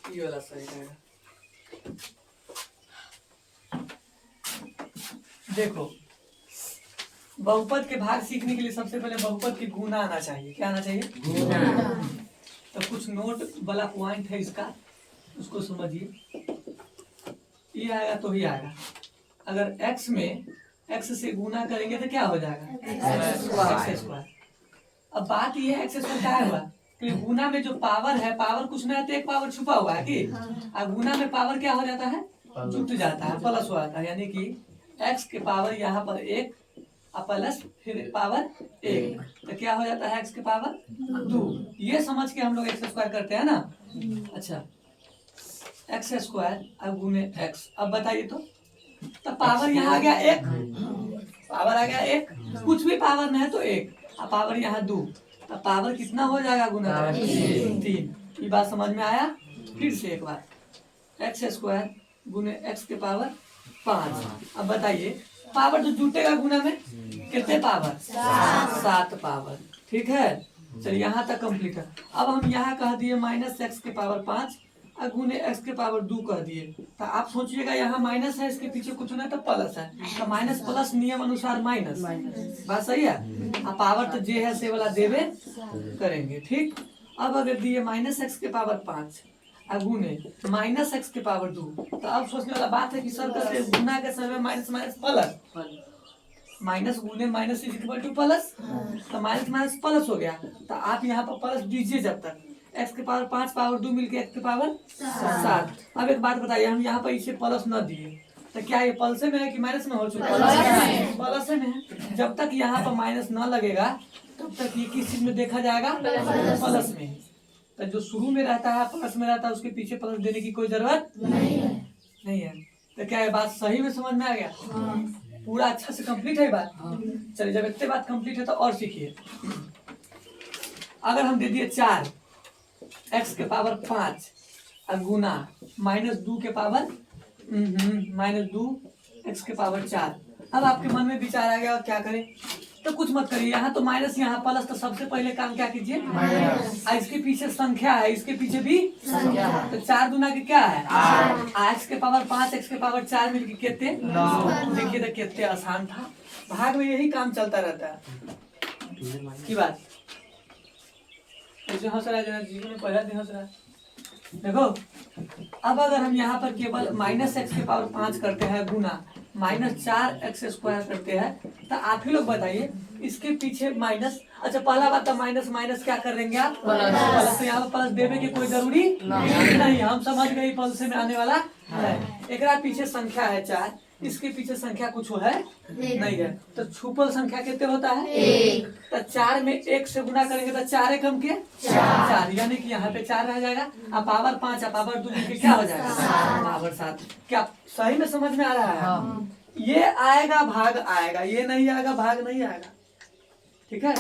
ये वाला सही रहेगा। देखो, बहुपद के भाग सीखने के लिए सबसे पहले बहुपद की गुना आना चाहिए। क्या आना चाहिए? तो कुछ नोट वाला पॉइंट है इसका, उसको समझिए। ये आएगा तो ही आएगा। अगर x में x से गुना करेंगे तो क्या हो जाएगा? X square. अब बात ये है x स्क्वायर क्या हुआ कि गुना में जो पावर है, पावर कुछ नहीं है तो एक पावर छुपा हुआ है कि अब गुना में पावर क्या हो जाता है? जुट जाता है, प्लस हो जाता है। यानी कि x के पावर यहाँ पर 1 प्लस फिर पावर 1 तो क्या हो जाता है? x के पावर 2। ये समझ के हम लोग एक्स स्क्वायर करते हैं ना। अच्छा, एक्स स्क्वायर अब गुने x। अब बताइए तो पावर यहाँ आ गया 1, पावर आ गया 1, कुछ भी पावर नहीं है तो 1, अब पावर यहाँ 2, तो पावर कितना हो जाएगा? गुना 3। ये बात समझ में आया? फिर से एक बार, एक्स स्क्वायर गुने x के पावर 5। अब बताइए पावर जो जुटेगा गुना में कितने पावर? 7 पावर। ठीक है, चलिए यहाँ तक कंप्लीट है। अब हम यहाँ कह दिए माइनस एक्स के पावर 5 और गुने एक्स के पावर 2 कह दिए। तो आप सोचिएगा यहाँ माइनस है, इसके पीछे कुछ नहीं तो प्लस है, तो माइनस प्लस नियम अनुसार माइनस। बात सही है? अब पावर तो जे है से वाला देवे करेंगे। ठीक, अब अगर दिए माइनस एक्स के पावर 5 गुने माइनस एक्स के पावर 2, तो अब सोचने वाला बात है कि सर कहते हैं गुना के समय माइनस माइनस प्लस, माइनस गुने minus is equal two plus, तो माइनस माइनस प्लस हो गया। तो आप यहाँ पर प्लस दीजिए जब तक एक्स के पावर 5 पावर 2 मिलके एक्स के पावर 7। अब एक बात बताइए, हम यहाँ पर इसे प्लस न दिए तो क्या ये प्लस में है कि माइनस में हो चुका है? प्लस में है। जब तक यहाँ पर माइनस न लगेगा तब तक ये किस चीज में देखा जाएगा? प्लस में। तो जो शुरू में रहता है प्लस में रहता है, उसके पीछे प्लस देने की कोई जरूरत नहीं है। तो क्या ये बात सही में समझ में आ गया? पूरा अच्छा से कंप्लीट है बात। चलिए, जब इतने बात कंप्लीट है तो और सीखिए। अगर हम दे दिए 4 एक्स के पावर 5 गुना माइनस 2 के पावर माइनस 2 एक्स के पावर 4। अब आपके मन में विचार आ गया क्या करें? तो कुछ मत करिए, यहाँ तो माइनस यहाँ प्लस, तो सबसे पहले काम क्या कीजिए? इसके पीछे संख्या है, इसके पीछे भी संख्या है, तो 4 दूना के क्या है? 8। एक्स के पावर 5 एक्स के पावर 4 मिलके कितने? 9। देखिए तो कितने आसान था। भाग में यही काम चलता रहता है की बात। ऐसे हंस रहा है, जीवन में पहला दिन हंस रहा है। देखो, अब अगर हम यहाँ पर केवल माइनस एक्स के पावर 5 करते हैं गुना माइनस 4 एक्स स्क्वायर करते हैं, तो आप ही लोग बताइए इसके पीछे माइनस। अच्छा, पहला बात तो माइनस माइनस क्या कर देंगे आप? प्लस। तो यहाँ पर प्लस देने की कोई जरूरी नहीं, हम समझ गए प्लस में आने वाला है। एक पीछे संख्या है 4, इसके पीछे संख्या कुछ है नहीं है, तो छुपल संख्या कितने होता है? 1। तो 4 में 1 से गुना करेंगे तो 4 एकम के 4, यानी कि यहाँ पे 4 रह जाएगा। अब पावर 5 पावर 2 मिलके क्या हो जाएगा? पावर 7। क्या सही में समझ में आ रहा है? ये आएगा भाग आएगा, ये नहीं आएगा भाग नहीं आएगा। ठीक है,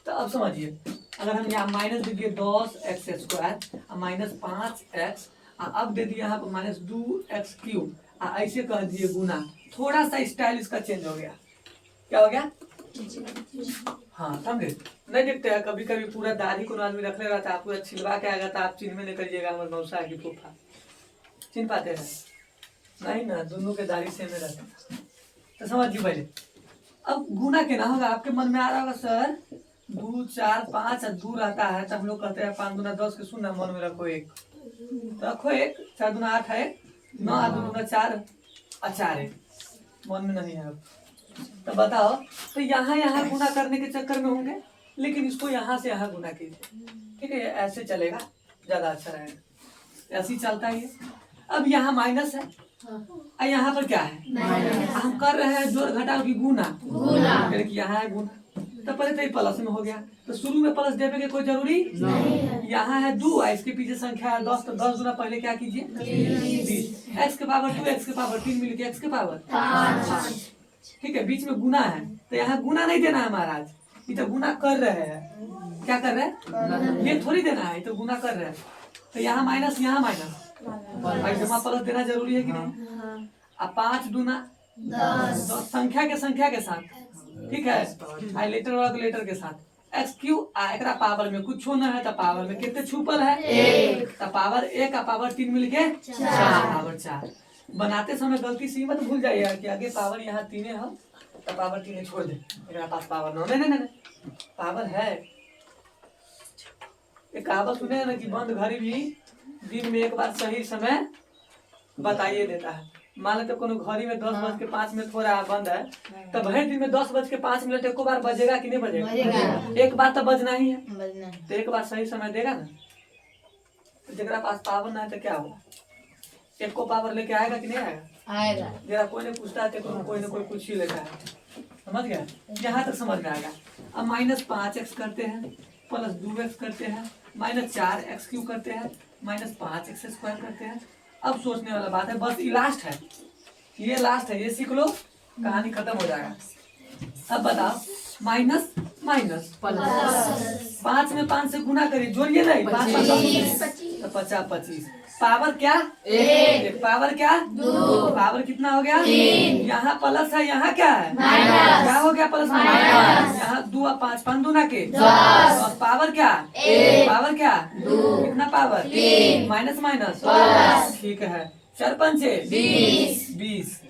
तो अब समझिए, अगर हम यहाँ माइनस दे दिए 10 एक्स स्क्वायर माइनस 5 एक्स, अब दे दिए यहाँ पर माइनस 2 एक्स क्यूब, ऐसे कह दिए गुना। थोड़ा सा स्टाइल इसका चेंज हो गया। क्या हो गया? हाँ, समझे? नहीं देखते हैं कभी कभी पूरा दाढ़ी को आदमी रख ले रहता है, पूरा छिलवा के आएगा तो आप चिन्ह में नहीं करिएगा हमारे मौसा की फूफा। चिन्ह पाते हैं? नहीं ना, दोनों के दाढ़ी सेम में रहता है। तो समझिए पहले, अब गुना के ना होगा, आपके मन में आ रहा होगा सर 2 4 5 2 रहता है, तो हम लोग कहते हैं 5 दूना 10 के सुनना, मन में रखो 1, रखो 1, 4 दूना 8 है, 9 8 दूना 4 4 है, मन में नहीं है। तो बताओ, तो यहाँ गुना करने के चक्कर में होंगे, लेकिन इसको यहाँ से यहाँ गुना कीजिए। ठीक है, ऐसे चलेगा, ज्यादा अच्छा रहेगा। ऐसे ही चलता ही है। अब यहाँ माइनस है और यहाँ पर क्या है? हम कर रहे हैं जोड़ घटाव की गुना, यहाँ है गुना, तो पहले तो ये प्लस में हो गया, तो शुरू में प्लस देने की कोई जरूरी नहीं। यहाँ है 2 इसके पीछे संख्या है 10, तो 10 गुना पहले क्या कीजिए? 20। एक्स के पावर 2 एक्स के पावर 3 मिलके एक्स के पावर 5। ठीक है, बीच में गुना है, तो यहाँ गुना नहीं देना है महाराज, ये तो गुना कर रहे हैं। क्या कर रहे हैं? ये थोड़ी देना है, तो गुना कर रहे हैं। तो यहाँ माइनस यहाँ माइनस, जमा प्लस देना जरूरी है कि नहीं? अब 5 दूना 10 संख्या के साथ, ठीक है, लेटर वाला लेटर के साथ, एक्स क्यूब एकरा पावर में कुछ न है तो पावर में कितने छुपल है एक, तो पावर एक का पावर 3 मिलके 4 पावर 4। बनाते समय गलती से मत भूल जाइए कि आगे पावर यहाँ 3 है तो पावर 3 छोड़ दे, मेरा पास पावर 9 नहीं पावर है। एक कहावत सुने ना कि बंद घड़ी भी दिन में एक बार सही समय बताइए देता है। मान लेते कोनो घड़ी में 10:05 थोड़ा बंद है तो भर दिन में 10:05 एक बार बजेगा कि नहीं बजेगा? एक बार तो बजना ही है, तो एक बार सही समय देगा ना। तो जरा पास पावर ना है तो क्या होगा? एक को पावर लेके आएगा कि नहीं आएगा? जरा कोई नहीं पूछता है तो कोई ना कोई पूछ ही लेता है, समझ गया? यहाँ तक समझ में आएगा। अब -5x करते हैं, प्लस 2x करते हैं, -4x³ करते हैं, -5x² करते हैं। अब सोचने वाला बात है, बस ये लास्ट है, ये लास्ट है, ये सीख लो, कहानी खत्म हो जाएगा। अब बताओ माइनस माइनस प्लस 5 में 5 से गुना करिए, जोड़िए नहीं, 5 तो 50 25 पावर क्या एक, पावर क्या 2, पावर कितना हो गया 3। यहाँ प्लस है, यहाँ क्या है माइनस, क्या हो गया प्लस माइनस। यहाँ 2 और 5 5 दूना के 10 और पावर क्या एक, पावर क्या 2, कितना पावर 3, माइनस माइनस प्लस, ठीक है 4 पंचे 20,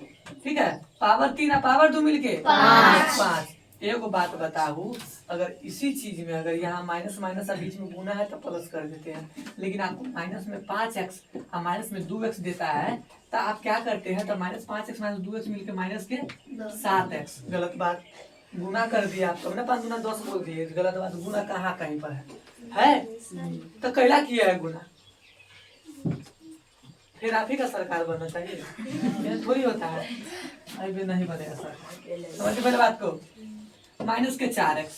ठीक है। पावर 3 और पावर 2 मिलके 5। एक बात बताऊं, अगर इसी चीज में अगर यहाँ माइनस माइनस बीच में गुना है तो प्लस कर देते हैं, लेकिन आपको माइनस में 5x और माइनस में 2x देता है तो आप क्या करते हैं, तो -5x - 2x मिलके माइनस के 7x। गलत बात, गुना कर दिया आप, ना 5 गुना 10 बोल दिए, गलत बात। गुना कहाँ कहीं पर है तो कैला किया है गुना, फिर आप ही का सरकार बनना चाहिए, ये थोड़ी होता है, अभी नहीं बनेगा सरकार। समझिए पहले बात को, माइनस के 4x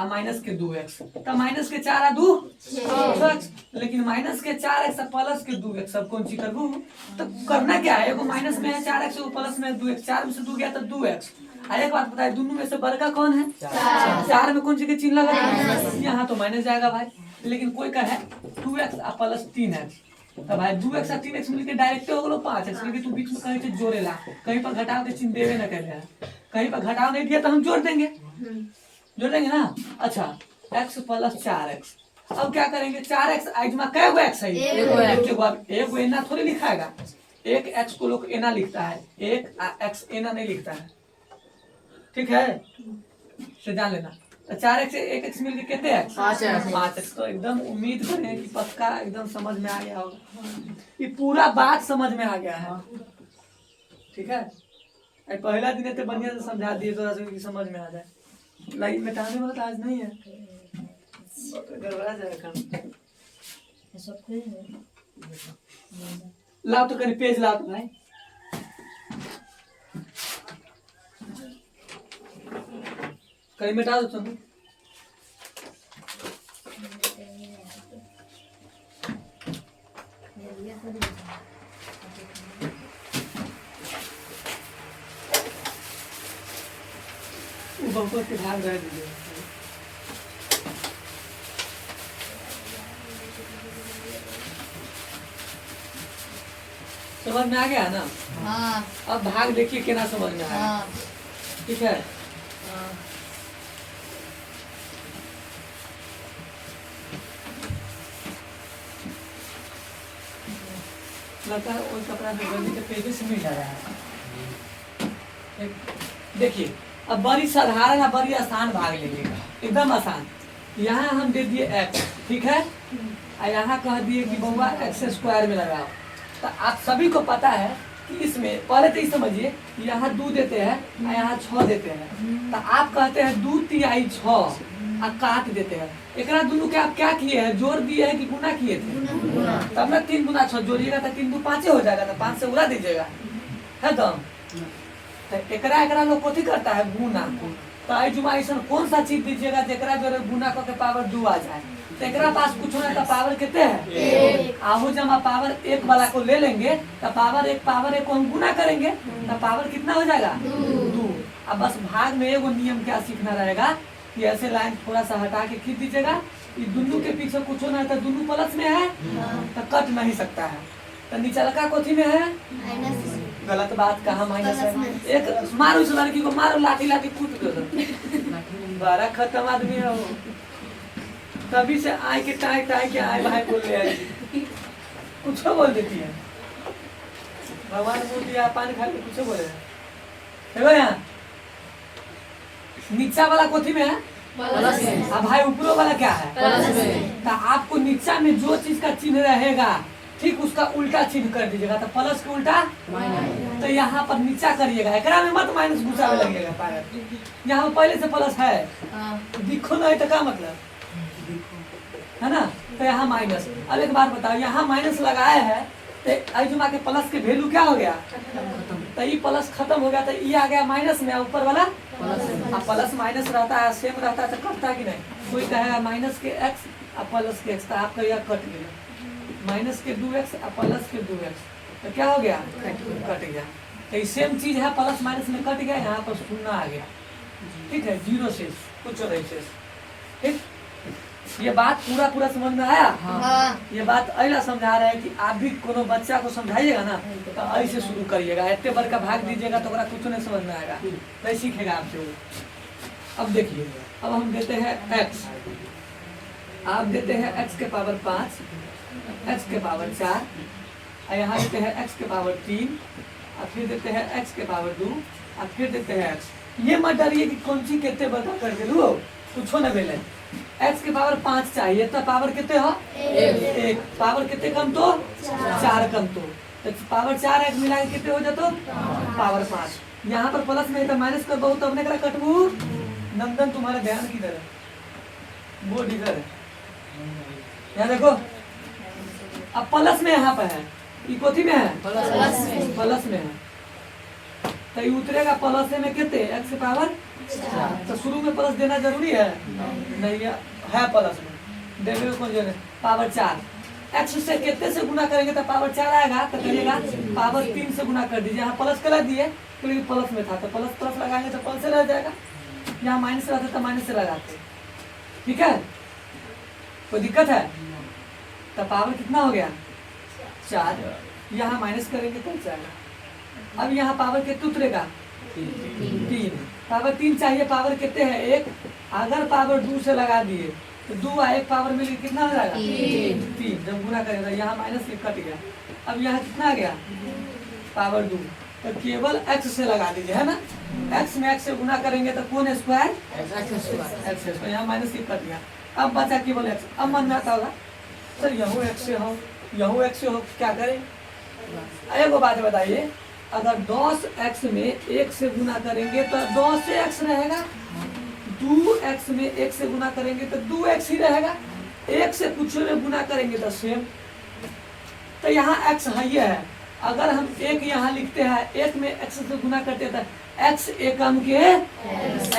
और माइनस के 2x, तो माइनस के 4 और 2 6x, लेकिन माइनस के 4x और प्लस के 2x सब कौन सी करबू, तो करना क्या है, एगो माइनस में है 4x, एगो प्लस में है 2x, 4 में से 2 गया तो 2x। एक बात बताए, दोनों में से बड़का कौन है 4 में कौन सी के चिन्ह लगा, यहाँ तो माइनस जाएगा भाई, लेकिन कोई का है 2x और प्लस 3x, तो भाई 2x और 3x मिलके डायरेक्ट हो गलो 5x, लेकिन तू बीच में कहीं से जोड़ेला, कहीं पर घटाव के चिन्ह देवे ना करे, कहीं पर घटाव नहीं दिया तो हम जोड़ देंगे ना। अच्छा x प्लस 4x, अब क्या करेंगे 4x आइजमा कै गो x है, एक एना थोड़ी लिखाएगा, एक x को लोग एना लिखता है, एक x एना नहीं लिखता है, ठीक है, से जान लेना। तो 4x से 1x मिलके कितने x 5x। तो एकदम उम्मीद करें कि पक्का एकदम समझ में आ गया होगा, ये पूरा बात समझ में आ गया है, ठीक है। पहला दिन तो बढ़िया से समझा दिए थोड़ा सा समझ में आ जाए, लाइन में टाइम वाला आज नहीं है, गड़बड़ा जाएगा। लाओ तो कहीं पेज लाओ तो भाई, कहीं मिटा दो तुम। बहुत के भाग रह दीजिए, समझ में आ गया ना? हाँ। अब भाग देखिए कितना समझ में आया, ठीक है। लगता है वो कपड़ा जल्दी के पेजेस से मिल जा रहा है। देखिए अब बड़ी साधारण है, बड़ी आसान भाग ले लेगा, एकदम आसान। यहाँ हम दे दिए x, ठीक है, और यहाँ कह दिए कि बउआ x² में लगाओ। तो आप सभी को पता है कि इसमें पहले तो ये समझिए, यहाँ 2 देते हैं और यहाँ 6 देते हैं, तो आप कहते हैं 2 तिहाई 6 और काट देते हैं। एकरा दोनों के आप क्या किए हैं, जोड़ दिए हैं कि गुना किए थे, तब ना 3 गुना 6 जोड़िएगा तो 3 2 5 हो जाएगा, तो 5 से उड़ा दीजिएगा, है तो एकरा लोग कथी करता है गुना। तो जुमा ऐसा कौन सा चीज दीजिएगा जेकरा जो गुना करके पावर 2 आ जाए, तो एकरा पास कुछ होना तो पावर कितने है, आहू जमा पावर 1 वाला को ले लेंगे तो पावर 1 को हम गुना करेंगे तो पावर कितना हो जाएगा 2। अब बस भाग में एगो नियम क्या सीखना रहेगा कि ऐसे लाइन थोड़ा सा हटा के खींच दीजिएगा, ये दोनों के पीछे कुछ होना है तो दोनों प्लस में है तो कट नहीं सकता है, तो नीचे लगा कोथी में है गलत बात कहा माइनस है। एक मारो उस लड़की को, मारो लाठी लाठी कूट दो, बड़ा खत्म आदमी है वो। तभी से आए के टाई टाई के आए भाई बोल रहे हैं, कुछ बोल देती है। भगवान बोल दिया पानी खा के कुछ बोले देखो यहाँ नीचा वाला कोथी में है अब भाई ऊपरों वाला क्या है तो आपको नीचा में जो चीज का चिन्ह रहेगा ठीक उसका उल्टा चिन्ह कर दीजिएगा। तो प्लस के उल्टा तो यहाँ पर नीचा करिएगा, एकरा में मत माइनस घुसावे लगेगा पागल। यहाँ पर पहले से प्लस है दिखो नहीं तो क्या मतलब है ना। तो यहाँ माइनस। अब एक बात बताओ यहाँ माइनस लगाए है तो अजुमा के प्लस के वैल्यू क्या हो गया तो ये प्लस खत्म हो गया तो ये आ गया माइनस में ऊपर वाला प्लस माइनस रहता है सेम रहता है तो कटता है कि नहीं। कोई कहेगा माइनस के एक्स और प्लस के एक्स तो आपका यह कट गया माइनस के 2x और प्लस के 2x तो क्या हो गया कट गया। तो ये सेम चीज है प्लस माइनस में कट गया यहाँ पर शून्य आ गया ठीक है जीरो से कुछ नहीं शेष ठीक। ये बात पूरा समझ में आया। ये बात ऐसा समझा रहा है कि आप भी कोनो बच्चा को समझाइएगा ना तो ऐसे शुरू करिएगा, इतने बार का भाग दीजिएगा तो कुछ नहीं समझ में आएगा नहीं सीखेगा आपसे वो। अब देखिए अब हम देते हैं x, आप देते हैं x के पावर 5 x के पावर 4 और यहाँ देते हैं x के पावर 3 और फिर देते हैं x के पावर 2 और फिर देते हैं x। ये मत डरिए कि कौन सी कितने बता करके लो कुछ न बेले x के पावर 5 चाहिए तो पावर कितने हो एक पावर कितने कम तो 4 कम तो पावर 4 एक मिला के कितने हो जातो पावर 5। यहाँ पर प्लस में तो माइनस कर बहु तब करा कटबू नंदन तुम्हारा ध्यान किधर है बोर्ड इधर है यहाँ देखो अब प्लस में यहाँ पर है इकोथी में है प्लस में है तो ये उतरेगा प्लस में कितने एक्स के पावर तो शुरू में प्लस देना जरूरी है नहीं है प्लस में देवे कौन जो पावर 4 एक्स से कितने से गुना करेंगे तो पावर 4 आएगा तो करिएगा पावर 3 से गुना कर दीजिए। यहाँ प्लस करा दिए क्योंकि प्लस में था तो प्लस प्लस लगाएंगे तो प्लस से रह जाएगा, यहाँ माइनस रहता तो माइनस से लगाते ठीक है। कोई दिक्कत है तो पावर कितना हो गया 4, यहाँ माइनस करेंगे तो जाएगा। अब यहाँ पावर कितने उतरेगा 3, पावर 3 चाहिए पावर कितने है 1, अगर पावर 2 से लगा दिए तो 2 और 1 पावर मिली कितना हो जाएगा 3 जब गुना करेगा यहाँ माइनस से कट गया। अब यहाँ कितना आ गया पावर 2 तो केवल x से लगा दीजिए है ना, x में x से गुना करेंगे तो कौन स्क्वायर x यहाँ माइनस से कट गया। अब बचा केवल x। अब मन में आता होगा सर यहू x से हो यहू x से हो क्या करें। एक बात बताइए अगर 10x में 1 से गुना करेंगे तो 10 से x रहेगा, 2x में 1 से गुना करेंगे तो 2x ही रहेगा, 1 से कुछ में गुना करेंगे तो सेम। तो यहाँ x है ये है, अगर हम 1 यहाँ लिखते हैं 1 में x से गुना करते हैं तो x एकम के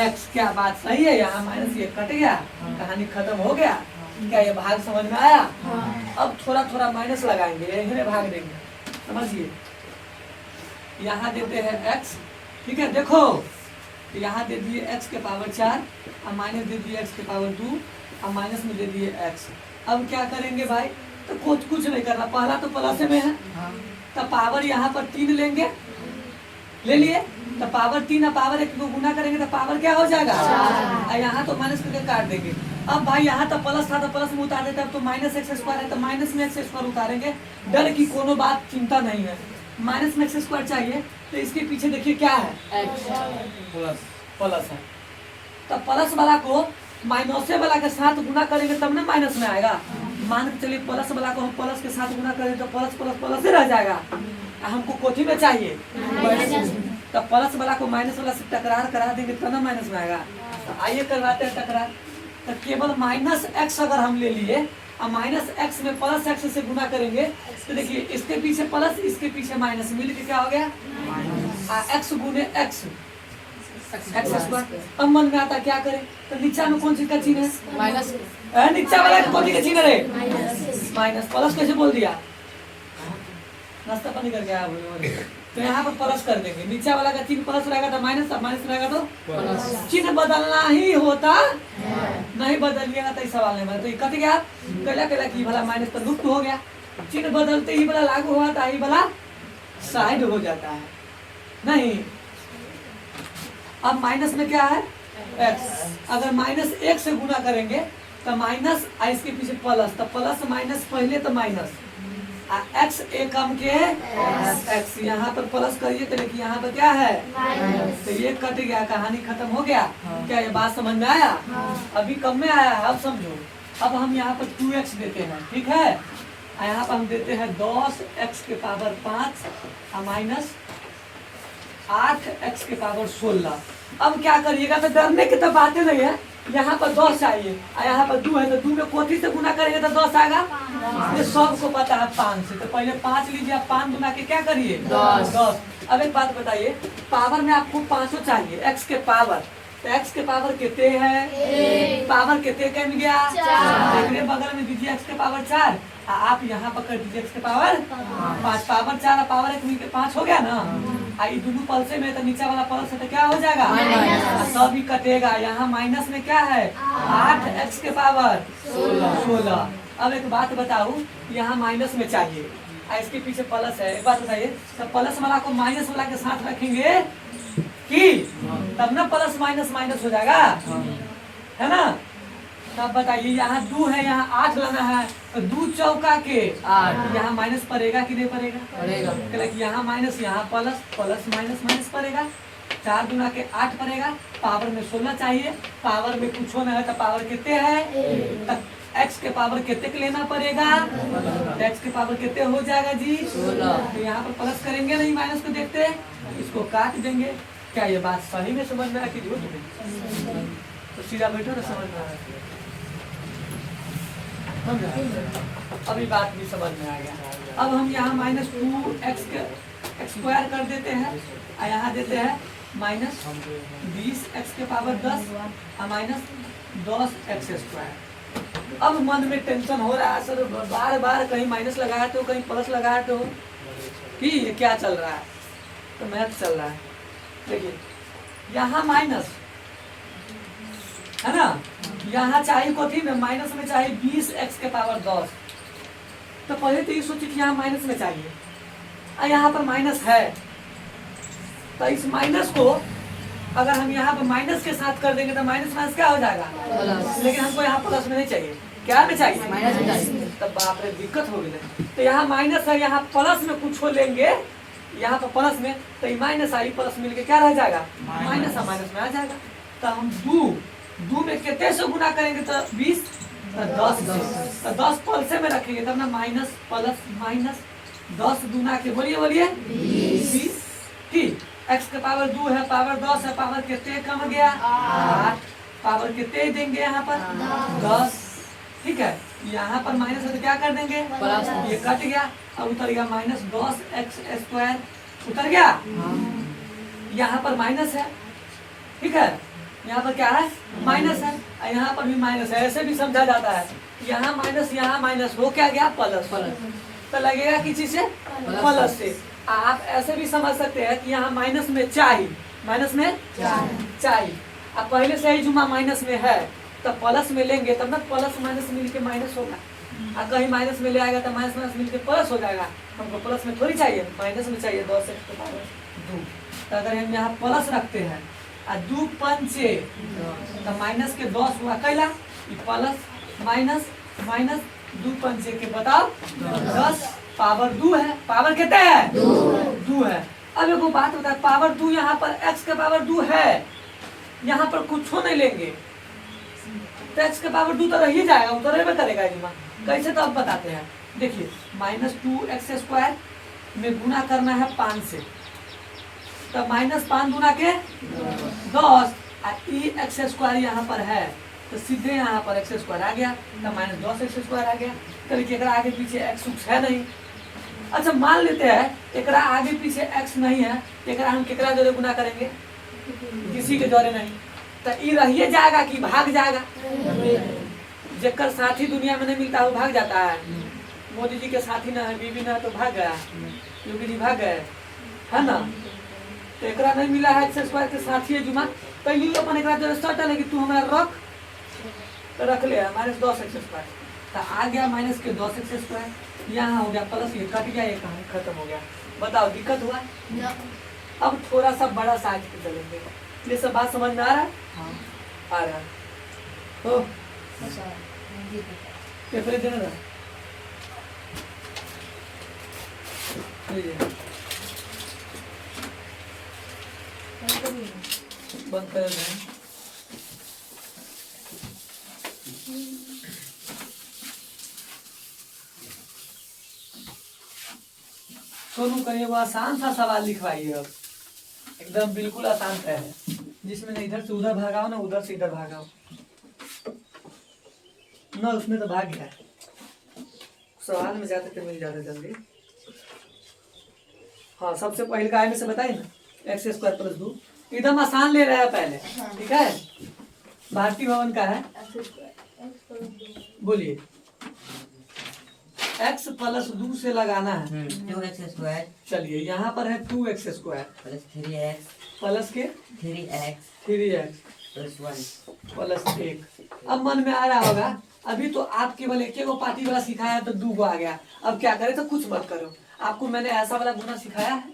x। क्या बात सही है, यहाँ माइनस ये कट गया कहानी खत्म हो गया। क्या ये भाग समझ में आया। अब थोड़ा थोड़ा माइनस लगाएंगे इन्हें भाग देंगे समझिए। यहाँ देते हैं x ठीक है, देखो यहाँ दे दिए x के पावर 4 और माइनस दे दिए x के पावर 2 और माइनस में दे दिए x। अब क्या करेंगे भाई तो कुछ नहीं करना, पहला तो प्लस में है तो पावर यहाँ पर 3 लेंगे, ले लिए तो पावर 3 और पावर 1 को गुना करेंगे तो पावर क्या हो जाएगा और यहाँ तो माइनस करके काट देंगे। अब भाई यहाँ तो प्लस था तो प्लस में उतार देते, अब तो माइनस एक्स स्क्वायर है तो माइनस में एक्स स्क्वायर उतारेंगे। डर की कोनो बात चिंता नहीं है, माइनस में एक्स स्क्वायर चाहिए तो इसके पीछे देखिए क्या है प्लस है तो प्लस वाला को माइनस वाला के साथ गुना करेंगे तब ना माइनस में आएगा। मान के चलिए प्लस वाला को हम प्लस के साथ गुना करें तो प्लस प्लस प्लस ही रह जाएगा। हमको कोठी में चाहिए तो प्लस वाला को माइनस वाला से टकरार करा देंगे तो ना माइनस में आएगा। तो आइए करवाते हैं टकरार। तो केवल माइनस एक्स अगर हम ले लिए और माइनस एक्स में प्लस एक्स से गुना करेंगे तो देखिए इसके पीछे प्लस इसके पीछे माइनस मिल के क्या हो गया एक्स गुने एक्स एक्स स्क्वायर। अब मन में आता क्या करें तो नीचा में कौन सी का चिन्ह है माइनस, नीचा वाला कौन सी का चिन्ह है माइनस। प्लस कैसे बोल दिया नाश्ता पानी करके आया तो यहाँ पर प्लस कर देंगे, नीचा वाला का चिन्ह प्लस रहेगा तो माइनस, माइनस रहेगा तो चिन्ह बदलना ही होता नहीं बदलिएगा तो सवाल नहीं बना। तो ये कट गया कला कला की भला माइनस तो लुप्त हो गया, चिन्ह बदलते ही भला लागू हुआ था ही भला साइड हो जाता है नहीं। अब माइनस में क्या है x, अगर माइनस 1 से गुना करेंगे तो माइनस इसके पीछे प्लस, तो प्लस माइनस पहले तो माइनस एक्स ए कम के एक्स, यहाँ पर प्लस करिए तो लेकिन यहाँ पर क्या है तो ये कट गया, कहानी खत्म हो गया। क्या ये बात समझ में आया? अभी कम में आया है, अब समझो। अब हम यहाँ पर 2x देते हैं, ठीक है, यहाँ पर हम देते हैं 10x के पावर 5 माइनस 8x के पावर 16। अब क्या करिएगा, तो डरने की तो बातें नहीं है, यहाँ पर 10 चाहिए और यहाँ पर 2 है, तो 2 में कोठी से गुना करेंगे तो 10 आएगा। ये सबको पता है 5 से, तो पहले 5 लीजिए, आप 5 गुना के क्या करिए 10। अब एक बात बताइए, पावर में आपको 5 चाहिए, x के पावर, तो x के पावर कितने है, पावर कितने का मिल गया 4, बगल में दीजिए x के पावर 4, आप यहाँ पर कर दीजिए x के पावर 5, पावर 4 और पावर 1 मिलकर 5 हो गया ना। आई दोनों पल्से में तो नीचे वाला पल्स है तो क्या हो जाएगा सब ही कटेगा। यहाँ माइनस में क्या है 8x के पावर 16। अब एक बात बताऊं, यहाँ माइनस में चाहिए इसके पीछे प्लस है, एक बात बताइए, तो प्लस वाला को माइनस वाला के साथ रखेंगे कि तब ना प्लस माइनस माइनस हो जाएगा, है ना। तब बताइए, यहाँ 2 है, यहाँ 8 लाना है, तो 2 चौका के 8, यहाँ माइनस पड़ेगा कि नहीं पड़ेगा? यहाँ माइनस, यहाँ प्लस, प्लस माइनस माइनस पड़ेगा, 4 गुना के 8 पड़ेगा, पावर में 16 चाहिए, पावर में कुछ होना है तो पावर कितने है, x के पावर कितने के लेना पड़ेगा, x के पावर कितने हो जाएगा जी 16। तो यहाँ पर प्लस करेंगे नहीं, माइनस को देखते इसको काट देंगे। क्या ये बात सही में समझ में आया कि झूठ में? तो सीधा बैठो ना, समझ में आया, अभी बात भी समझ में आ गया। अब हम यहाँ माइनस 2x के स्क्वायर कर देते हैं और यहाँ देते हैं माइनस 20x के पावर 10 और माइनस 10x स्क्वायर। अब मन में टेंशन हो रहा है, सर बार बार कहीं माइनस लगाया तो कहीं प्लस लगाया तो कि ये क्या चल रहा है, तो मैथ चल रहा है। देखिए यहाँ माइनस है ना, यहाँ चाहिए कोठी में माइनस में चाहिए 20x के पावर 10, तो पहले तो ये सोचिए कि यहाँ माइनस में चाहिए और यहाँ पर माइनस है, तो इस माइनस को अगर हम यहाँ पर माइनस के साथ कर देंगे तो माइनस माइनस क्या हो जाएगा प्लस, लेकिन हमको यहाँ प्लस में नहीं चाहिए, क्या में चाहिए माइनस में चाहिए, तब बाप रे दिक्कत हो गई। तो यहाँ माइनस है, यहाँ प्लस में कुछ हो लेंगे, यहाँ पर प्लस में तो ये माइनस आई प्लस मिलके क्या रह जाएगा माइनस, माइनस में आ जाएगा। तो हम 2 में कितने से गुना करेंगे तो 20, तो 10 से, तो 10 प्लस में रखेंगे तब ना माइनस प्लस माइनस 10 गुना के बोलिए 20, ठीक। x के पावर 2 है, पावर 10 है, पावर कितने कम गया 8, पावर कितने देंगे यहाँ पर 10, ठीक है। यहाँ पर माइनस है तो क्या कर देंगे प्लस, ये कट गया, अब उतर गया माइनस 10x स्क्वायर, उतर गया। यहाँ पर माइनस है, ठीक है, यहाँ पर क्या है माइनस है, यहाँ पर भी माइनस है, ऐसे भी समझा जाता है, यहाँ माइनस हो क्या गया प्लस, तो लगेगा किसी से प्लस से। आप ऐसे भी समझ सकते हैं कि यहाँ माइनस में चाहिए, माइनस में चाहिए, अब पहले से ही जुमा माइनस में है तो प्लस में लेंगे तब ना प्लस माइनस मिलके माइनस होगा, और कहीं माइनस में ले आएगा तो माइनस माइनस मिलके प्लस हो जाएगा। हमको प्लस में थोड़ी चाहिए, माइनस में चाहिए 10x के पावर 2। तो अगर हम यहाँ प्लस रखते हैं और 2 पंचे तो माइनस के 10 हुआ, कैला प्लस माइनस माइनस 2 पंचे के बताओ 10, पावर 2 है, पावर कितने है 2 है। अब एक बात होता है, पावर 2 यहाँ पर x के पावर 2 है, यहाँ पर कुछ नहीं लेंगे तो x के पावर 2 तो रह ही जाएगा, वो तो रहबे करेगा इनमें। कैसे तो अब बताते हैं, देखिए माइनस 2x स्क्वायर में गुना करना है 5 से, तो माइनस 5 गुना के 10 x स्क्वायर यहाँ पर है तो सीधे यहाँ पर x स्क्वायर आ गया, तो माइनस 10x स्क्वायर आ गया। कभी एकरा आगे पीछे x उक्स है नहीं, अच्छा मान लेते हैं एकरा आगे पीछे x नहीं है, एकरा हम केकरा जोड़े गुना करेंगे, किसी के जोड़े नहीं, तो ये रहिए जाएगा कि भाग जाएगा, जेकर साथी दुनिया में नहीं मिलता वो भाग जाता है। मोदी जी के साथी ना है, बीवी ना है तो भाग गया, योगी जी भाग गए, है ना। तो एकरा नहीं मिला है x स्क्वायर के साथी है जुमा, तो ये अपन एकरा जोड़े सटल है कि तू हमारा रख, तो रख ले माइनस 10x स्क्वायर, तो आ गया माइनस के 10x स्क्वायर, यहाँ हो गया प्लस, ये कट गया, ये कहानी खत्म हो गया। बताओ दिक्कत हुआ? अब थोड़ा सा बड़ा साइज पे चलेंगे, ये सब बात समझ में आ रहा है? आ रहा है। पेपर देना था। बंद कर दें। सोनू करिए वो आसान सा सवाल लिखवाइए अब, एकदम बिल्कुल आसान है, जिसमें ना इधर से उधर भागाओ ना उधर से इधर भागाओ ना, उसमें तो भाग गया सवाल में जाते थे मिल जाते जल्दी। हाँ सबसे पहले का में से बताइए ना, एक्स स्क्वायर प्लस 2 एकदम आसान ले रहा है पहले, ठीक है। भारतीय भवन का है, बोलिए। x प्लस 2 से लगाना है 2x²। चलिए यहाँ पर है 2x² प्लस 3x प्लस के 3x 3x प्लस 1 प्लस 1। अब मन में आ रहा होगा, अभी तो आप केवल एक को पार्टी वाला सिखाया तो 2 को आ गया, अब क्या करें, तो कुछ मत करो। आपको मैंने ऐसा वाला गुना सिखाया है,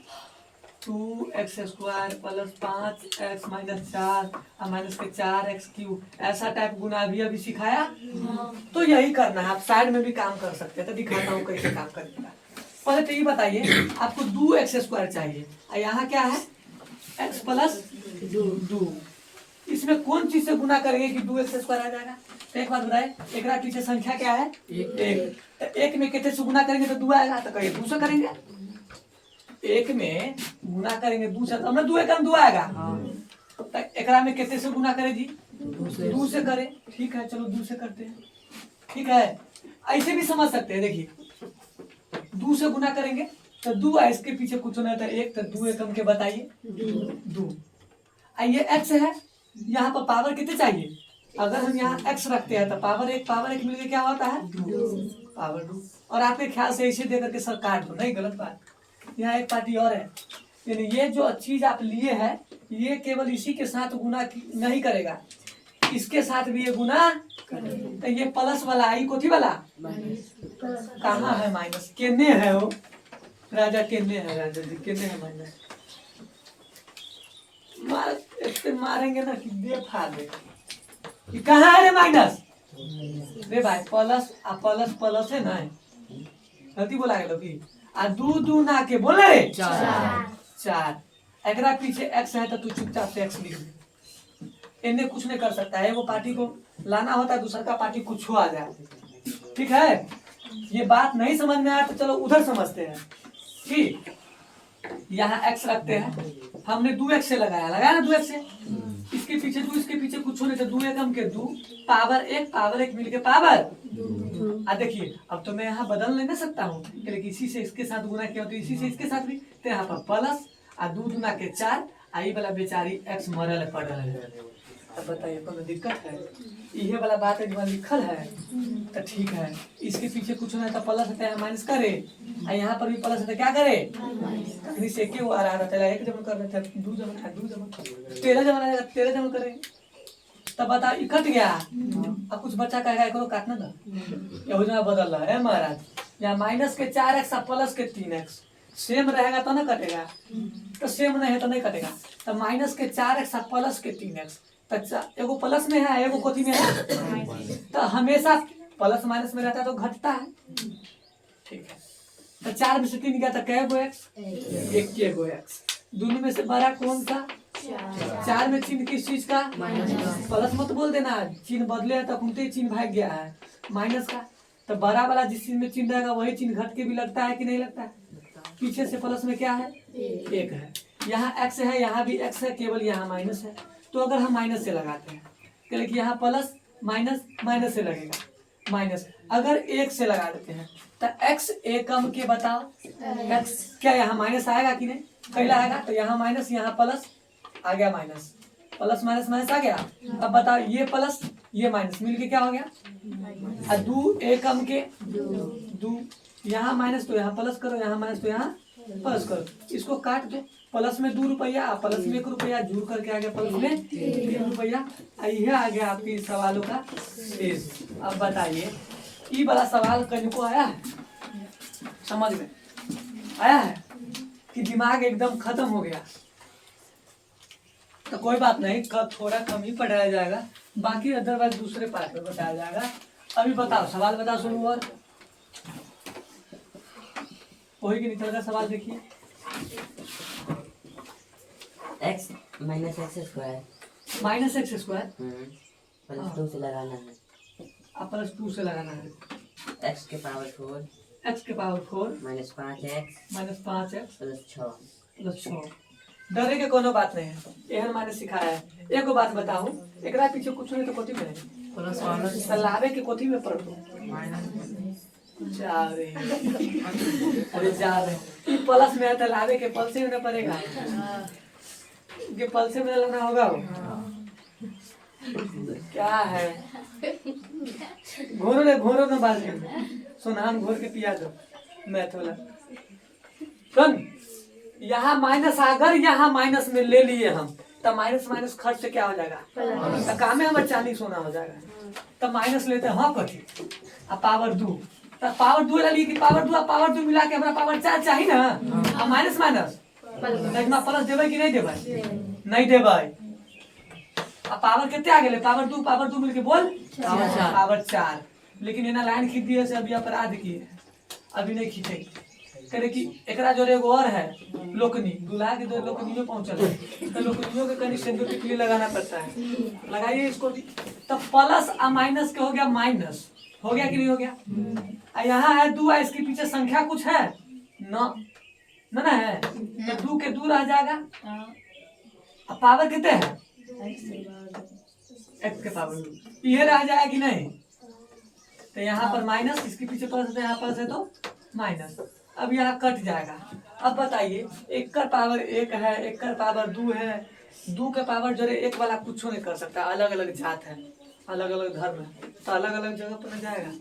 2x² प्लस 5x माइनस 4 और माइनस के 4x³, ऐसा टाइप गुना भी अभी सिखाया। तो यही करना है, आप साइड में भी काम कर सकते हैं, तो दिखाता हूँ कैसे काम करेगा। पहले तो ये बताइए, आपको 2x² चाहिए और यहाँ क्या है x प्लस 2। इसमें कौन चीज से गुना करेंगे कि 2x² आ जाएगा? तो एक बात बताए, एक पीछे संख्या क्या है? एक में कितने से गुना करेंगे तो 2 आएगा, तो कहिए 2 से करेंगे। एक में गुना करेंगे 2 से, तो 2 एकम 2 आएगा। तो एक में कितने से गुना करे जी? 2 से करे। ठीक है, चलो 2 से करते हैं। ठीक है, ऐसे भी समझ सकते हैं। देखिए 2 से गुना करेंगे तो 2 है, इसके पीछे कुछ नहीं था 1, तो 2 एकम के बताइए 2। ये x है, यहाँ पर पावर कितने चाहिए? अगर हम यहाँ x रखते हैं तो पावर 1 मिलके क्या होता है? 2 पावर 2। और आपके ख्याल से इसे देकर के सर काट दो, नहीं गलत बात। यहाँ एक पार्टी और है, यानी ये जो चीज आप लिए है ये केवल इसी के साथ गुना नहीं करेगा, इसके साथ भी ये गुना करेगा। तो ये प्लस वाला आई कोथी वाला कहाँ है? माइनस केने है वो राजा, केने है राजा जी, केने है माइनस। मारेंगे ना कि दे फाड़ देगा। कहाँ है रे माइनस? रे भाई प्लस आ प्लस प्लस है ना, गलती बोला गया कि आ 2 ना के बोले रे 4। एकरा पीछे x है तो तू चुपचाप से x लिख दे, इन्हें कुछ नहीं कर सकता है। वो पार्टी को लाना होता है, दूसरा का पार्टी कुछ आ जाए। ठीक है, ये बात नहीं समझ में आया तो चलो उधर समझते हैं। ठीक, यहाँ x रखते हैं, हमने 2x से लगाया ना 2x से, इसके पीछे 2, इसके पीछे कुछ नहीं, तो 2 एकम के 2 पावर 1 मिलके पावर 2। देखिए अब तो मैं यहाँ बदल नहीं ना सकता हूँ, लेकिन इसी से इसके साथ गुना किया तो इसी से इसके साथ भी, तो यहाँ पर प्लस 2 दूना के 4, आई वाला बेचारी x मरल पड़ रहा है। अब बताइए कोई दिक्कत है? ये वाला बात है लिखल है तो ठीक है, इसके पीछे कुछ नहीं था प्लस है माइनस करे, और यहाँ पर भी प्लस है तो क्या करे? तकनी से क्यों आ रहा था? 1 जमा कर रहे थे, 2 जमा 13 जमा 13 जमा करेंगे, तब बता इकट गया। अब कुछ बच्चा कहेगा एक काटना था, योजना बदल रहा है महाराज। यहाँ माइनस के 4x प्लस के 3x सेम रहेगा तो ना कटेगा, तो सेम नहीं है तो नहीं कटेगा। तो माइनस के 4x प्लस के 3x, तो एगो प्लस में है एगो कोथी में है, तो हमेशा प्लस माइनस में रहता है तो घटता है। ठीक है, तो 4 में से 3 गया तो कै गो x? 1 गो x। दोनों में से बड़ा कौन सा? 4 में चिन्ह किस चीज का? प्लस मत बोल देना, चिन्ह बदले है तो घूमते ही चिन्ह भाग गया है माइनस का। तो बड़ा वाला जिस चीज में चिन्ह रहेगा वही चिन्ह घट के भी लगता है कि नहीं लगता है? पीछे से प्लस में क्या है? 1 है। यहाँ x है, यहाँ भी x है, केवल यहाँ माइनस है। तो अगर हम माइनस से लगाते हैं, क्योंकि यहाँ प्लस माइनस माइनस से लगेगा माइनस। अगर 1 से लगा देते हैं तो x एकम के बताओ, x क्या यहाँ माइनस आएगा कि नहीं? पहला आएगा, तो यहाँ माइनस यहाँ प्लस आ गया, माइनस प्लस माइनस माइनस आ गया। अब बताओ ये प्लस ये माइनस मिलके क्या हो गया? 2 एकम के 2, यहाँ माइनस तो यहाँ प्लस करो, यहाँ माइनस तो यहाँ प्लस करो, इसको काट दो। प्लस में 2 रुपया, प्लस में 1 रुपया, जुड़ करके आ गया प्लस में 3 रुपया। यह आ गया आपके सवालों का शेष। अब बताइए ये वाला सवाल कहीं को आया है समझ में? आया है कि दिमाग एकदम खत्म हो गया? तो कोई बात नहीं, थोड़ा कम ही पढ़ाया जाएगा, बाकी अदरवाइज दूसरे पार्ट में बताया जाएगा। अभी बताओ सवाल बताओ सुनो और वही के निकल का सवाल देखिए। x minus x square minus x square plus 2 से लगाना है। अब प्लस 2 से लगाना है। x के पावर 4 एक्स के power 4 minus 5x minus 5x plus 6। Plus 6। डरे के कोनो बात नहीं है, एहन माने सिखाया है। एगो बात बताऊं, एकरा पीछे कुछ नहीं तो कोठी में प्लस माइनस लावे के कोठी में पड़तो जा रे अरे जा रे ई प्लस में है तो लावे के पल्से में ना पड़ेगा के पल्से में लाना होगा वो। क्या है घोरो ना बाल में सोनाम घोर के पिया दो मैथ वाला। सुन यहाँ माइनस, अगर यहाँ माइनस में ले लिए हम तब माइनस माइनस खर्च से क्या हो जाएगा, तो काम में हमारे चांदी सोना हो जाएगा। तब माइनस लेते हैं हाँ कथी अब पावर 2 तब पावर 2 ला लिए कि पावर 2 मिला के हमारा पावर 4 चाहिए ना। अब माइनस माइनस प्लस देवे कि नहीं देवे, नहीं देवे। अब पावर कितने आ गए, पावर 2 मिलके बोल पावर 4। लेकिन एना लाइन खींच दिए से अभी अपराध किए, अभी नहीं खींचे करे कि एकरा जोरे एगो और है लोकनी, दूल्हा के जो लोकनियों पहुंचल है तो लोकनियों के कहीं सिंदूर टिकली लगाना पड़ता है, लगाइए इसको भी। तो प्लस और माइनस के हो गया माइनस, हो गया कि नहीं हो गया। यहाँ है 2 इसके पीछे संख्या कुछ है ना ना है तो 2 के 2 रह जाएगा। अब पावर कितने है x के पावर 2 ये रह जाएगा कि नहीं। तो यहाँ पर माइनस, इसके पीछे प्लस है, यहाँ प्लस है तो माइनस। अब यहाँ कट जाएगा। अब बताइए एक का पावर 1 है, एक का पावर 2 है, 2 के पावर जो 1 वाला कुछ नहीं कर सकता। अलग अलग जात है, अलग अलग धर्म है, तो अलग अलग जगह पर न जाएगा।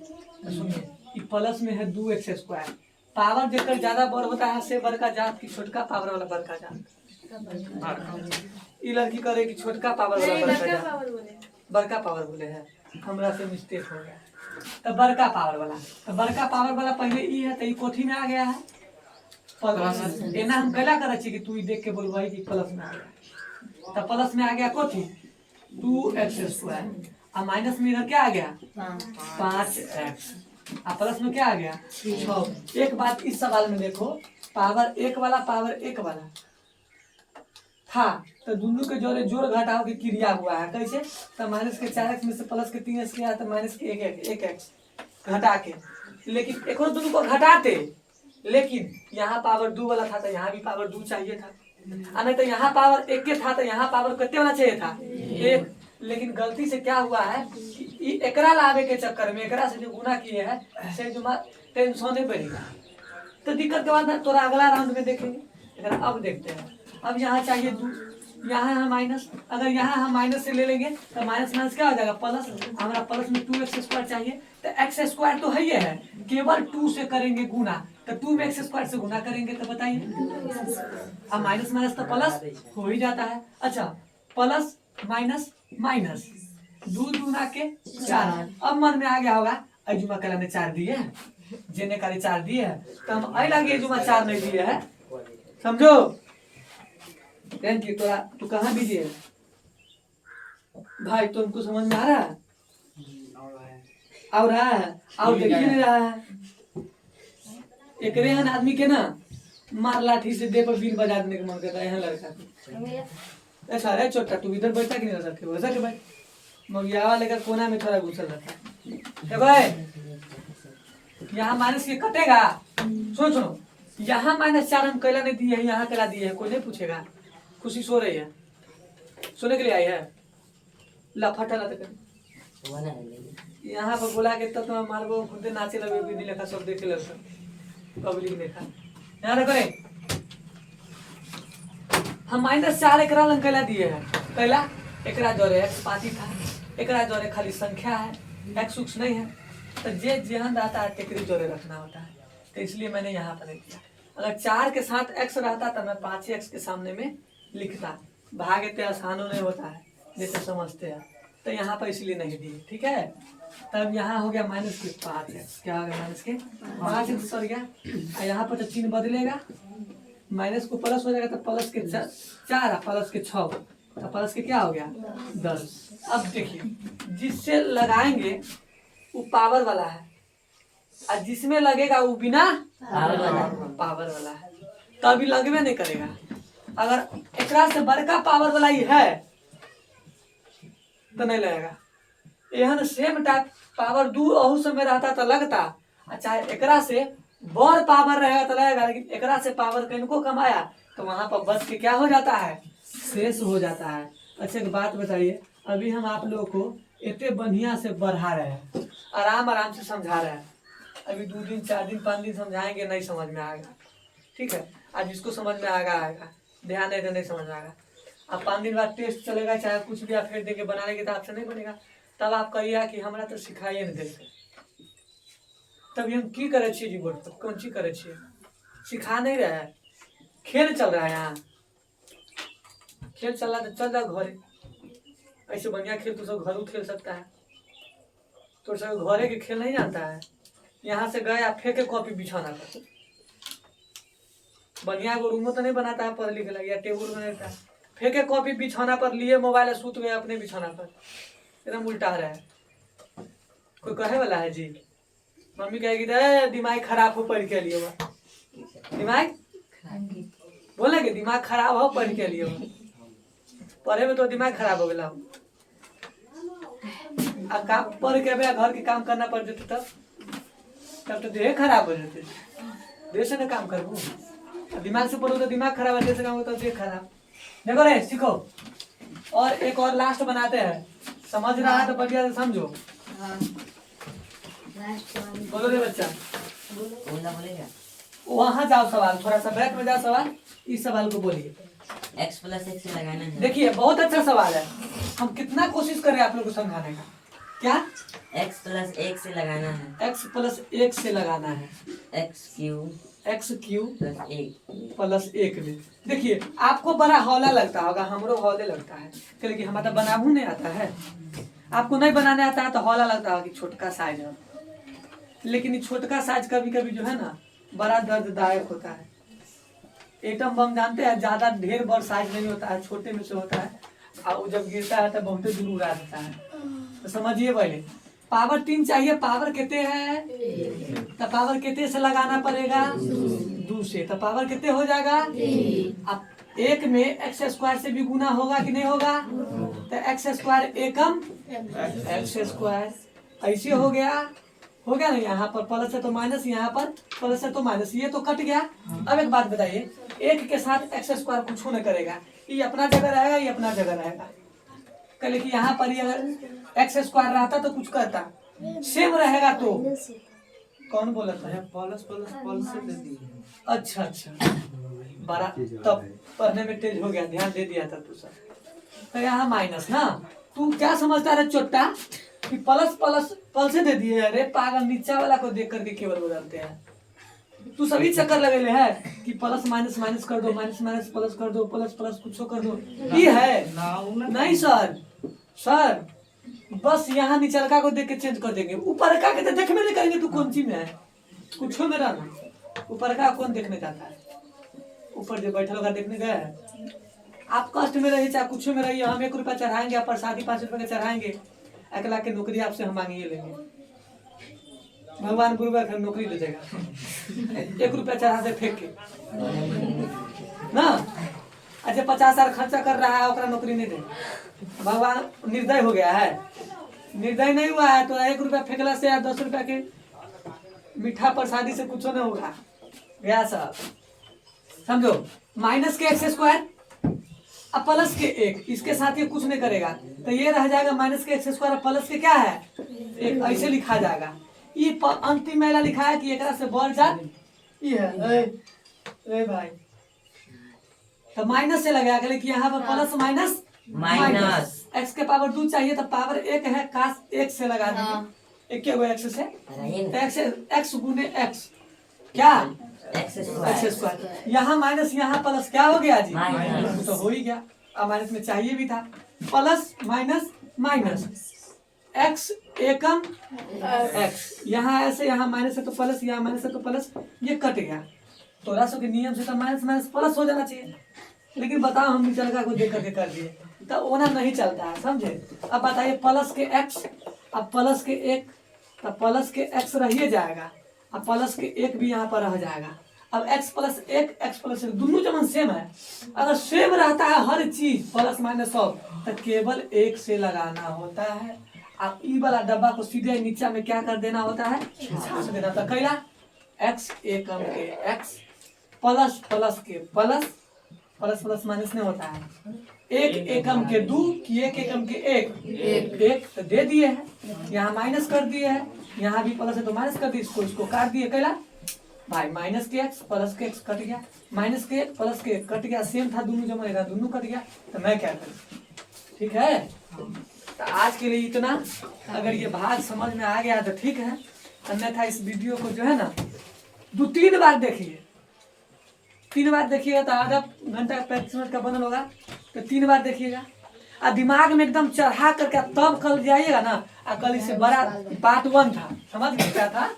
तो सुनिए प्लस में है 2x स्क्वायर, पावर जेकर ज्यादा बड़ होता है से बड़का जात की छोटका पावर वाला बड़का जात। ये लड़की करे कि छोटका पावर वाला बड़का जात, बड़का पावर बोले है, हमरा से मिस्टेक हो गया। तो बड़का पावर वाला पहले ई है तो ई कोठी में आ गया है प्लस। एना हम कला करे छी कि तू ई देख के बोलबई कि प्लस में आ गया। तो प्लस में आ गया कोठी 2x स्क्वायर और माइनस में इधर क्या आ गया 5x और प्लस में क्या आ गया 6। एक बात इस सवाल में देखो, पावर 1 वाला था तो दोनों के जोड़े जोड़ घटाव की क्रिया हुआ है। कैसे, तो माइनस के 4x में से प्लस के 3x किया तो माइनस के 1x घटा के, लेकिन एक और दोनों को घटाते, लेकिन यहाँ पावर 2 वाला था तो यहाँ भी पावर 2 चाहिए था, नहीं तो यहाँ पावर 1 के था तो यहाँ पावर कितने होना चाहिए था 1। लेकिन गलती से क्या हुआ है कि एकरा लावे के चक्कर में एकरा से जो गुना किए हैं से जो टेंशन बढ़ेगा। तो दिक्कत के बाद थोड़ा अगला राउंड में देखेंगे। अब देखते हैं, अब यहाँ चाहिए 2, यहाँ है माइनस, अगर यहाँ हम माइनस से ले लेंगे तो माइनस माइनस क्या हो जाएगा प्लस। हमारा प्लस में 2x स्क्वायर चाहिए तो x स्क्वायर तो है ही है, केवल 2 से करेंगे गुना, तो 2 में x स्क्वायर से गुना करेंगे तो बताइए। अब माइनस माइनस तो प्लस हो ही जाता है। अच्छा प्लस माइनस माइनस 2 दूना के 4। अब मन में आ गया होगा अजुमा कला ने 4 दिए है, जेने काले 4 दिए है तो हम आई लगे अजुमा 4 नहीं दिए है, समझो। तोरा तू कहाँ बिजी है भाई, तुमको समझ में आ रहा है और देखिए नहीं रहा है। एक रेहन आदमी के ना मार लाठी से दे पर बीन बजा देने का मन करता है। यहाँ लड़का ऐसा है छोटा, तू इधर बैठा कि नहीं रह सकते वैसा के भाई मगियावा लेकर कोना में थोड़ा घुसल रहता है भाई। यहाँ माइनस के कटेगा, सुनो यहाँ -4 हम कैला नहीं दिए है, यहाँ कैला दिए है, कोई नहीं पूछेगा। खुशी सो रही है, सोने के लिए आई है लफटा यहाँ पर बोला के तब तो मारबो खुद नाचे लगे विधि लेखा सब देखे लगे पब्लिक देखा। यहाँ रखे हम -4 एकरा लंग कैला दिए है। पहला एकरा जोरे x पाती था, एकरा जोरे खाली संख्या है, x उक्स नहीं है, तो जे जेहन रहता है तेकरी जोरे रखना होता है, तो इसलिए मैंने यहाँ पर नहीं किया। अगर 4 के साथ x रहता तो मैं 5x के सामने में लिखता, भाग इतने आसानों नहीं होता है जैसे समझते हैं, तो यहाँ पर इसलिए नहीं दिए। ठीक है, तब यहाँ हो गया माइनस के 5x, क्या हो गया माइनस के 5x सर गया। यहाँ पर तो चिन्ह बदलेगा, माइनस को प्लस हो जाएगा तो प्लस के 4 प्लस के 6 तो प्लस के क्या हो गया 10। अब देखिए जिससे लगाएंगे वो पावर वाला है, और जिसमें लगेगा वो बिना पावर वाला है, तभी लगबे नहीं करेगा। अगर एकरा से बड़का पावर वाला ही है तो नहीं लगेगा। एहन सेम टाइप पावर दू अहू समय रहता तो लगता, चाहे एकरा से बड़ पावर रहेगा तो लगेगा, लेकिन एकरा से पावर किनको कमाया तो वहां पर बच के क्या हो जाता है, शेष हो जाता है। अच्छा एक बात बताइए, अभी हम आप लोग को इतने बढ़िया से बढ़ा रहे हैं, आराम आराम से समझा रहे हैं। अभी 2 दिन 4 दिन 5 दिन समझाएंगे, नहीं समझ में आएगा, ठीक है। आज जिसको समझ में आएगा आएगा, ध्यान नहीं तो नहीं समझ में आएगा। अब 5 दिन बाद टेस्ट चलेगा, चाहे कुछ भी आप फिर देके बना लेंगे तो आपसे नहीं बनेगा। तब आप कहिए कि हमारा तो सिखाइए नहीं देते, तभी हम की करे छे जी, बोर्ड पर कौन चीज करे छे, सिखा नहीं रहे हैं। खेल चल रहा है, यहाँ खेल चल रहा है तो चल जाओ घरे। ऐसे बढ़िया खेल तो सब घरों खेल सकता है, तो सब घरे के खेल नहीं जानता है। यहाँ से गए आप फेंके कॉपी बिछाना पर, बढ़िया को रूमो तो नहीं बनाता है पढ़ लिखे लगे, या टेबुल में रहता है, फेंके कॉपी बिछाना पर, लिए मोबाइल सूत गए अपने बिछाना पर, एकदम उल्टा रहा है। कोई कहे वाला है जी, मम्मी कहेगी दिमाग खराब हो पढ़ के लिए, दिमाग बोलेगे दिमाग खराब हो पढ़ के लिए, पढ़े में तो दिमाग खराब हो गया। अब काम पढ़ के घर के काम करना पड़ जाते तब तो देह खराब हो जाते, देह से ना काम करूँ, दिमाग से पढ़ो तो दिमाग खराब है, देह से काम हो तो देह खराब। देखो रे सीखो। और एक और लास्ट बनाते हैं, समझ रहा है तो बढ़िया से समझो। बोलो रे बच्चा, बोलेगा। वहाँ जाओ, सवाल थोड़ा सा बैक में जाओ, सवाल इस सवाल को बोलिए। x + 1 से लगाना है। देखिए बहुत अच्छा सवाल है, हम कितना कोशिश कर रहे हैं आप लोग को समझाने का। क्या x + 1 से लगाना है, x + 1 से लगाना है, x³ + 1 में। देखिए आपको बड़ा हौला लगता होगा, हमरो हौले लगता है, क्योंकि हमारा बनाबू नहीं आता है। आपको नहीं बनाने आता है तो हौला लगता होगा कि छोटका साइज है, लेकिन ये छोटका साइज कभी कभी जो है ना बड़ा दर्ददायक होता है। एटम बम जानते हैं, ज्यादा ढेर बड़ साइज नहीं होता है, छोटे में से होता है, और जब गिरता है तो बहुत दूर उड़ा देता है। तो समझिए पहले पावर 3 चाहिए, पावर कितने है तो पावर कितने से लगाना पड़ेगा, 2 से, तो पावर कितने हो जाएगा। अब 1 में x² से भी गुना होगा कि नहीं होगा, तो x² एकम x², ऐसे हो गया ना। यहाँ पर प्लस है तो माइनस, यहाँ पर प्लस है तो माइनस, ये तो कट गया। अब एक बात बताइए, 1 के साथ x² कुछ नहीं करेगा, ये अपना जगह रहेगा, ये अपना जगह रहेगा। कल कि यहाँ पर अगर x² रहता तो कुछ करता, सेम रहेगा तो कौन बोला था, प्लस से दे दी। अच्छा बड़ा तब पढ़ने में तेज हो गया, ध्यान दे दिया था तू सर। तो यहाँ माइनस ना, तू क्या समझता है छोटा कि प्लस से दे दिए। अरे पागल, नीचा वाला को देख करके केवल बदलते हैं। तू सभी चक्कर लगे है कि प्लस माइनस माइनस कर दो, माइनस माइनस प्लस कर दो, प्लस प्लस कुछ कर दो, ये है नहीं सर। बस यहाँ नीचलका को देख के चेंज कर देंगे, ऊपर का के तो देखने नहीं करेंगे। तू कौन सी में है, कुछ में रहना, ऊपर का कौन देखने जाता है। ऊपर जो बैठा होगा देखने गए, आप कष्ट में रहिए चाहे कुछ में रहिए, हम 1 रुपया चढ़ाएंगे, आप प्रसादी 5 रुपये का चढ़ाएंगे, 1 लाख की नौकरी आपसे हम मांगिए लेंगे, भगवान गुरुवार का नौकरी दे देगा 1 रुपया चढ़ा से फेंक के ना। अच्छा 50,000 खर्चा कर रहा है, ओकरा नौकरी नहीं दे, भगवान निर्दय हो गया है, निर्दय नहीं हुआ है। तो 1 रुपया फेंकला से या 10 रुपया के मीठा प्रसादी से कुछ नहीं होगा गया साहब, समझो। माइनस के x² अब प्लस के 1, इसके साथ ये कुछ नहीं करेगा, तो ये रह जाएगा माइनस के x² और प्लस के क्या है 1, ऐसे लिखा जाएगा। ये अंतिम मेला लिखा है कि एक से बढ़ जाए, ये है ए भाई, तो माइनस से लगा के, लेकिन यहाँ पर प्लस माइनस x के पावर 2 चाहिए, तो पावर 1 है, काश 1 से लगा देंगे, 1 के हुए x से, x गुने x क्या x², यहाँ माइनस यहाँ प्लस, क्या हो गया जी माइनस, तो हो ही गया। अब माइनस में चाहिए भी था, प्लस माइनस माइनस, x एकम x, यहाँ ऐसे, यहाँ माइनस है तो प्लस, यहाँ माइनस है तो प्लस, ये कट गया। थोड़ा सा के नियम से तो माइनस माइनस प्लस हो जाना चाहिए, लेकिन बताओ हम निचलका को देख करके कर दिए, तो ओना नहीं चलता है, समझे। अब बताइए प्लस के x, अब प्लस के 1 तो प्लस के एक्स रहिए जाएगा और प्लस के एक भी यहाँ पर रह जाएगा। अब एक्स प्लस एक दोनों जब सेम है, अगर सेम रहता है हर चीज प्लस माइनस सब, तो केवल एक से लगाना होता है। अब ई वाला डब्बा को सीधे नीचे में क्या कर देना होता है, छाप देना होता है। कैला एक्स एकम के एक्स प्लस प्लस के प्लस, प्लस प्लस माइनस नहीं होता है, एक एकम के दो कि एक एकम के एक तो दे दिए है, यहाँ माइनस कर दिए है, यहाँ भी प्लस है तो माइनस कर दिए, इसको काट दिए। कैला भाई माइनस के एक्स प्लस के एक्स कट गया, माइनस के एक प्लस के एक कट गया, सेम था दोनों जमा रहेगा, दोनों कट गया। तो मैं क्या करूँ, ठीक है। तो आज के लिए इतना, अगर ये भाग समझ में आ गया तो ठीक है, अन्यथा इस वीडियो को जो है ना 2-3 बार देखिए, 3 बार देखिएगा तो आधा घंटा 35 मिनट का बनल होगा, तो 3 बार देखिएगा और दिमाग में एकदम चढ़ा करके तब कल जाइएगा ना। और कल इससे बड़ा पार्ट 1 था, समझ गए क्या था,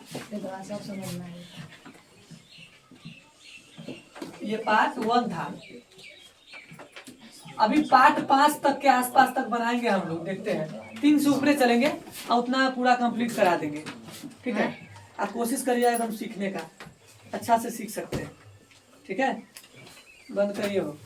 ये पार्ट 1 था। अभी पार्ट 5 तक के आसपास तक बनाएंगे हम लोग, देखते हैं 3 से ऊपर चलेंगे और उतना पूरा कंप्लीट करा देंगे, ठीक है। आप कोशिश करिए एकदम सीखने का, अच्छा से सीख सकते हैं, ठीक है। बंद करिए हो।